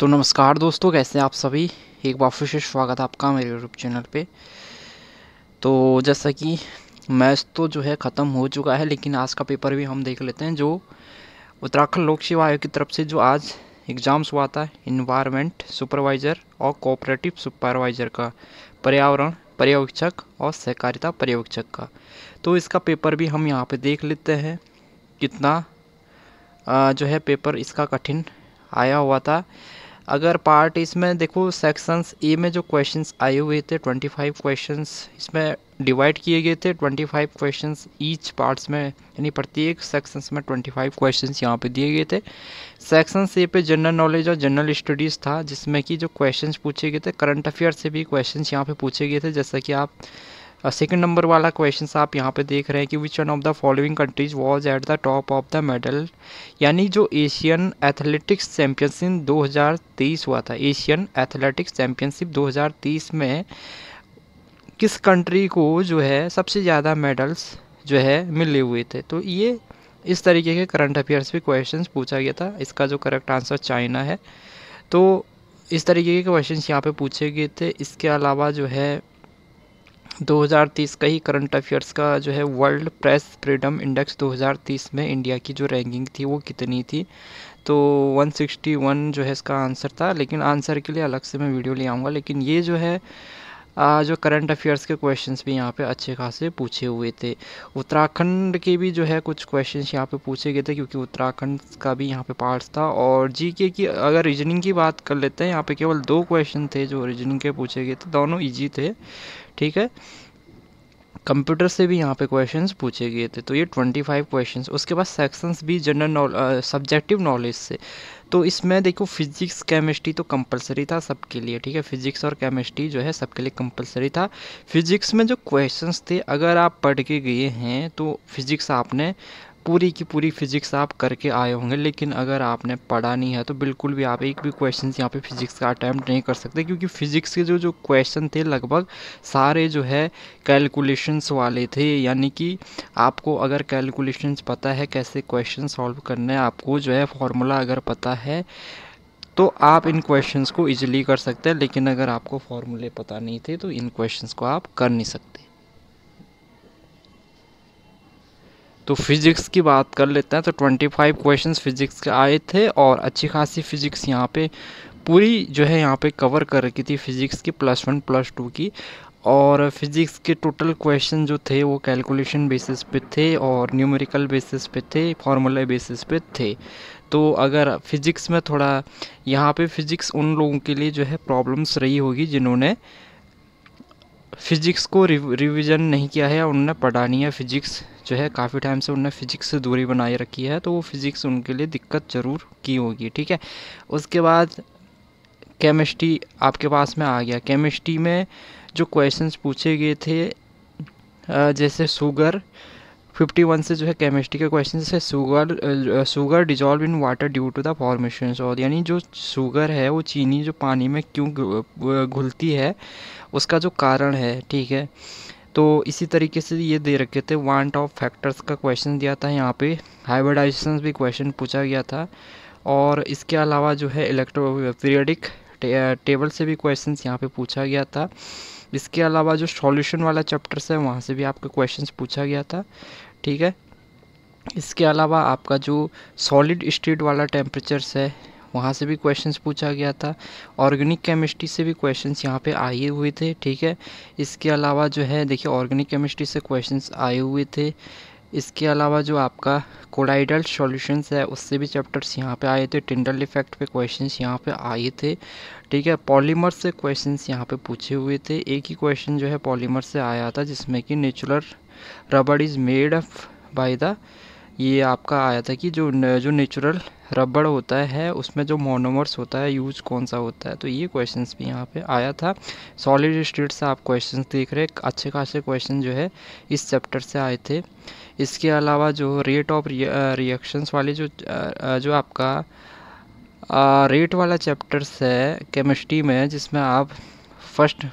तो नमस्कार दोस्तों, कैसे हैं आप सभी। एक बार फिर से स्वागत है आपका मेरे यूट्यूब चैनल पे। तो जैसा कि मैथ तो जो है ख़त्म हो चुका है, लेकिन आज का पेपर भी हम देख लेते हैं। जो उत्तराखंड लोक सेवा आयोग की तरफ से जो आज एग्ज़ाम्स हुआ था, इन्वायरमेंट सुपरवाइज़र और कोऑपरेटिव सुपरवाइज़र का, पर्यावरण पर्यवेक्षक और सहकारिता पर्यवेक्षक का, तो इसका पेपर भी हम यहाँ पे देख लेते हैं कितना जो है पेपर इसका कठिन आया हुआ था। अगर पार्ट इसमें देखो, सेक्शंस ए में जो क्वेश्चंस आए हुए थे 25 क्वेश्चंस इसमें डिवाइड किए गए थे। 25 क्वेश्चंस ईच पार्ट्स में, यानी प्रत्येक सेक्शंस में 25 क्वेश्चंस यहाँ पे दिए गए थे। सेक्शन ए पे जनरल नॉलेज और जनरल स्टडीज़ था, जिसमें कि जो क्वेश्चंस पूछे गए थे करंट अफेयर से भी क्वेश्चंस यहाँ पे पूछे गए थे। जैसा कि आप सेकंड नंबर वाला क्वेश्चन आप यहाँ पे देख रहे हैं कि which one of the following countries was at the top of the medal, यानी जो एशियन एथलेटिक्स चैम्पियनशिप 2023 हुआ था, एशियन एथलेटिक्स चैम्पियनशिप 2023 में किस कंट्री को जो है सबसे ज़्यादा मेडल्स जो है मिले हुए थे। तो ये इस तरीके के करंट अफेयर्स पे क्वेश्चंस पूछा गया था। इसका जो करेक्ट आंसर चाइना है। तो इस तरीके के क्वेश्चंस यहाँ पे पूछे गए थे। इसके अलावा जो है 2030 का ही करंट अफेयर्स का जो है वर्ल्ड प्रेस फ्रीडम इंडेक्स 2030 में इंडिया की जो रैंकिंग थी वो कितनी थी, तो 161 जो है इसका आंसर था। लेकिन आंसर के लिए अलग से मैं वीडियो ले आऊँगा। लेकिन ये जो है जो करंट अफेयर्स के क्वेश्चंस भी यहाँ पे अच्छे खासे पूछे हुए थे। उत्तराखंड के भी जो है कुछ क्वेश्चंस यहाँ पे पूछे गए थे, क्योंकि उत्तराखंड का भी यहाँ पे पार्ट्स था। और जीके की अगर रीजनिंग की बात कर लेते हैं, यहाँ पे केवल 2 क्वेश्चन थे जो रीजनिंग के पूछे गए थे, दोनों ईजी थे। ठीक है, कंप्यूटर से भी यहाँ पे क्वेश्चंस पूछे गए थे। तो ये 25 क्वेश्चंस। उसके बाद सेक्शंस भी जनरल सब्जेक्टिव नॉलेज से। तो इसमें देखो, फिजिक्स केमिस्ट्री तो कंपलसरी था सबके लिए। ठीक है, फिजिक्स और केमिस्ट्री जो है सबके लिए कंपलसरी था। फिजिक्स में जो क्वेश्चंस थे, अगर आप पढ़ के गए हैं तो फिजिक्स आपने पूरी की पूरी फिजिक्स आप करके आए होंगे। लेकिन अगर आपने पढ़ा नहीं है तो बिल्कुल भी आप एक भी क्वेश्चन यहाँ पे फिजिक्स का अटैम्प्ट नहीं कर सकते, क्योंकि फिजिक्स के जो क्वेश्चन थे लगभग सारे जो है कैलकुलेशंस वाले थे। यानी कि आपको अगर कैलकुलेशंस पता है कैसे क्वेश्चन सॉल्व करने हैं, आपको जो है फॉर्मूला अगर पता है, तो आप इन क्वेश्चंस को इजीली कर सकते हैं। लेकिन अगर आपको फॉर्मूले पता नहीं थे तो इन क्वेश्चंस को आप कर नहीं सकते। तो फिजिक्स की बात कर लेते हैं। तो 25 क्वेश्चंस फिजिक्स के आए थे, और अच्छी खासी फिजिक्स यहाँ पे पूरी जो है यहाँ पे कवर कर रखी थी फिजिक्स की +1 +2 की। और फिजिक्स के टोटल क्वेश्चन जो थे वो कैलकुलेशन बेसिस पे थे और न्यूमेरिकल बेसिस पे थे, फार्मूला बेसिस पे थे। तो अगर फिजिक्स में थोड़ा यहाँ पे फिजिक्स उन लोगों के लिए जो है प्रॉब्लम्स रही होगी जिन्होंने फिजिक्स को रिवीजन नहीं किया है, उन्होंने पढ़ा नहीं है फिजिक्स जो है, काफ़ी टाइम से उन्होंने फिजिक्स से दूरी बनाए रखी है, तो वो फिजिक्स उनके लिए दिक्कत ज़रूर की होगी। ठीक है, उसके बाद केमिस्ट्री आपके पास में आ गया। केमिस्ट्री में जो क्वेश्चंस पूछे गए थे, जैसे शुगर 51 से जो है केमिस्ट्री के क्वेश्चन, जैसे sugar dissolve in water due to the formation of, यानी जो शुगर है वो चीनी जो पानी में क्यों घुलती है, उसका जो कारण है। ठीक है, तो इसी तरीके से ये दे रखे थे। वांट ऑफ फैक्टर्स का क्वेश्चन दिया था यहाँ पे। हाइब्रिडाइजेशन भी क्वेश्चन पूछा गया था। और इसके अलावा जो है इलेक्ट्रो पीरियडिक टेबल से भी क्वेश्चंस यहाँ पे पूछा गया था। इसके अलावा जो सॉल्यूशन वाला चैप्टर्स है वहाँ से भी आपका क्वेश्चंस पूछा गया था। ठीक है, इसके अलावा आपका जो सॉलिड स्टेट वाला टेम्परेचर्स है वहाँ से भी क्वेश्चंस पूछा गया था। ऑर्गेनिक केमिस्ट्री से भी क्वेश्चंस यहाँ पे आए हुए थे। ठीक है, इसके अलावा जो है देखिए, ऑर्गेनिक केमिस्ट्री से क्वेश्चंस आए हुए थे। इसके अलावा जो आपका कोलाइडल सॉल्यूशंस है उससे भी चैप्टर्स यहाँ पे आए थे। टिंडल इफेक्ट पे क्वेश्चंस यहाँ पे आए थे। ठीक है, पॉलीमर से क्वेश्चंस यहाँ पे पूछे हुए थे। एक ही क्वेश्चन जो है पॉलीमर से आया था, जिसमें कि नेचुरल रबड़ इज़ मेड बाय द, ये आपका आया था कि जो नेचुरल रबड़ होता है उसमें जो मोनोमर्स होता है यूज कौन सा होता है, तो ये क्वेश्चंस भी यहाँ पे आया था। सॉलिड स्टेट से आप क्वेश्चंस देख रहे हैं, अच्छे खासे क्वेश्चन जो है इस चैप्टर से आए थे। इसके अलावा जो रेट ऑफ रिएक्शंस वाली जो आपका रेट वाला चैप्टर्स है केमिस्ट्री में, जिसमें आप फर्स्ट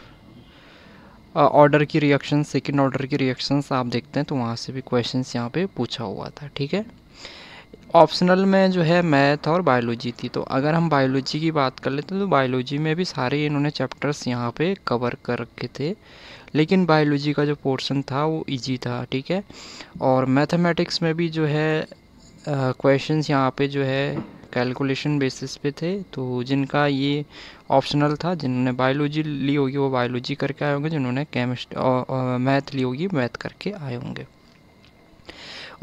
ऑर्डर की रिएक्शन, सेकंड ऑर्डर की रिएक्शंस आप देखते हैं, तो वहाँ से भी क्वेश्चंस यहाँ पे पूछा हुआ था। ठीक है, ऑप्शनल में जो है मैथ और बायोलॉजी थी। तो अगर हम बायोलॉजी की बात कर लेते हैं तो बायोलॉजी में भी सारे इन्होंने चैप्टर्स यहाँ पे कवर कर रखे थे, लेकिन बायोलॉजी का जो पोर्शन था वो इजी था, ठीक है। और मैथमेटिक्स में भी जो है क्वेश्चंस यहाँ पे जो है कैलकुलेशन बेसिस पे थे। तो जिनका ये ऑप्शनल था, जिन्होंने बायोलॉजी ली होगी वो बायोलॉजी करके आए होंगे, जिन्होंने केमिस्ट्री और मैथ ली होगी मैथ करके आए होंगे।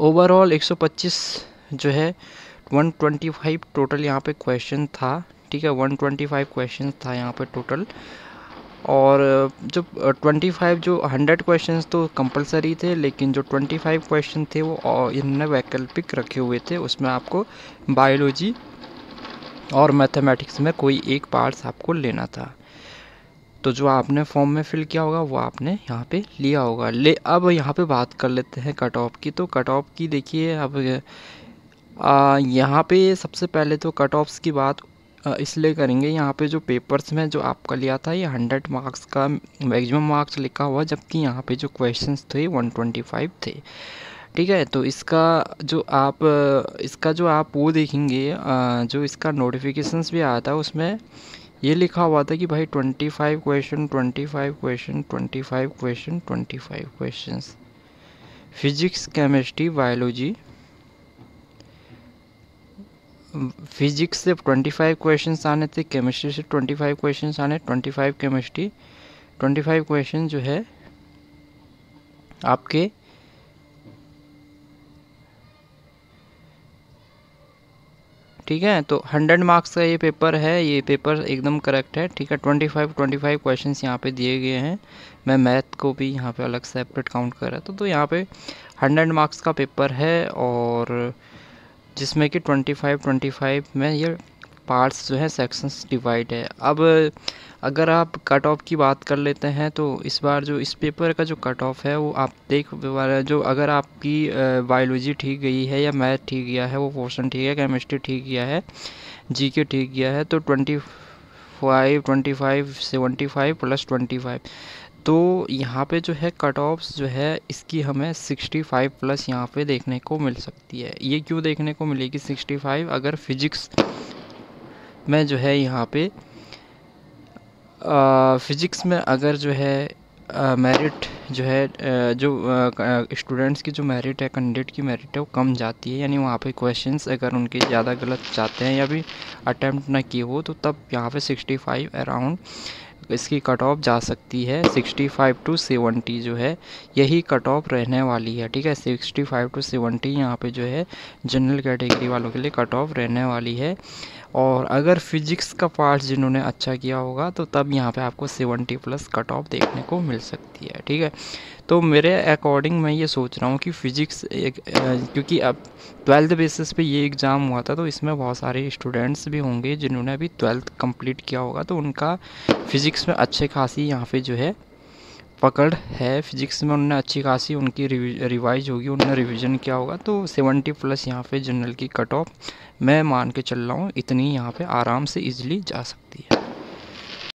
ओवरऑल 125 जो है 125 टोटल यहाँ पे क्वेश्चन था, ठीक है। 125 क्वेश्चन था यहाँ पे टोटल। और जो 25 जो 100 क्वेश्चंस तो कंपलसरी थे, लेकिन जो 25 क्वेश्चन थे वो इन्होंने वैकल्पिक रखे हुए थे। उसमें आपको बायोलॉजी और मैथमेटिक्स में कोई एक पार्ट्स आपको लेना था। तो जो आपने फॉर्म में फिल किया होगा वो आपने यहाँ पे लिया होगा। अब यहाँ पे बात कर लेते हैं कट ऑफ की। तो कट ऑफ की देखिए, अब यहाँ पे सबसे पहले तो कट ऑफ्स की बात इसलिए करेंगे। यहाँ पे जो पेपर्स में जो आपका लिया था ये 100 मार्क्स का मैक्सिमम मार्क्स लिखा हुआ, जबकि यहाँ पे जो क्वेश्चंस थे 125 थे, ठीक है। तो इसका जो आप वो देखेंगे, जो इसका नोटिफिकेशंस भी आया था उसमें ये लिखा हुआ था कि भाई 25 question 25 question 25 question 25 questions, physics chemistry biology. Physics से 25 क्वेश्चंस आने थे, केमिस्ट्री से 25 क्वेश्चंस आने, 25 केमिस्ट्री, 25 क्वेश्चन जो है आपके ठीक है। तो 100 मार्क्स का ये पेपर है, ये पेपर एकदम करेक्ट है, ठीक है। 25 क्वेश्चंस यहाँ पे दिए गए हैं। मैं मैथ को भी यहाँ पे अलग सेपरेट काउंट कर रहा था। तो यहाँ पे 100 मार्क्स का पेपर है, और जिसमें कि 25 में ये पार्ट्स जो है सेक्शंस डिवाइड है। अब अगर आप कट ऑफ की बात कर लेते हैं तो इस बार जो इस पेपर का जो कट ऑफ है वो आप देख, जो अगर आपकी बायोलॉजी ठीक गई है या मैथ ठीक गया है वो पोर्शन ठीक है, केमिस्ट्री ठीक गया है, जीके ठीक गया है, तो 25 75 प्लस 25, तो यहाँ पे जो है कट ऑफ्स जो है इसकी हमें 65 प्लस यहाँ पे देखने को मिल सकती है। ये क्यों देखने को मिलेगी 65? अगर फिजिक्स में जो है यहाँ पे फिजिक्स में अगर जो है मेरिट जो है जो स्टूडेंट्स की जो मेरिट है, कैंडिडेट की मेरिट है वो कम जाती है, यानी वहाँ पे क्वेश्चंस अगर उनके ज़्यादा गलत जाते हैं या भी अटैम्प्ट ना किए हो, तो तब यहाँ पे 65 अराउंड इसकी कट ऑफ जा सकती है। 65 टू 70 जो है यही कट ऑफ रहने वाली है, ठीक है। 65 टू 70 यहाँ पे जो है जनरल कैटेगरी वालों के लिए कट ऑफ रहने वाली है। और अगर फिजिक्स का पार्ट जिन्होंने अच्छा किया होगा तो तब यहाँ पे आपको 70 प्लस कट ऑफ देखने को मिल सकती है, ठीक है। तो मेरे अकॉर्डिंग मैं ये सोच रहा हूँ कि फ़िज़िक्स एक क्योंकि अब 12th बेसिस पे ये एग्ज़ाम हुआ था, तो इसमें बहुत सारे स्टूडेंट्स भी होंगे जिन्होंने अभी 12th कंप्लीट किया होगा, तो उनका फ़िज़िक्स में अच्छे खासी यहाँ पे जो है पकड़ है। फिजिक्स में उन्होंने अच्छी खासी उनकी रिवाइज होगी, उन्होंने रिवीजन किया होगा, तो 70 प्लस यहाँ पे जनरल की कट ऑफ मैं मान के चल रहा हूँ, इतनी यहाँ पे आराम से इजीली जा सकती है।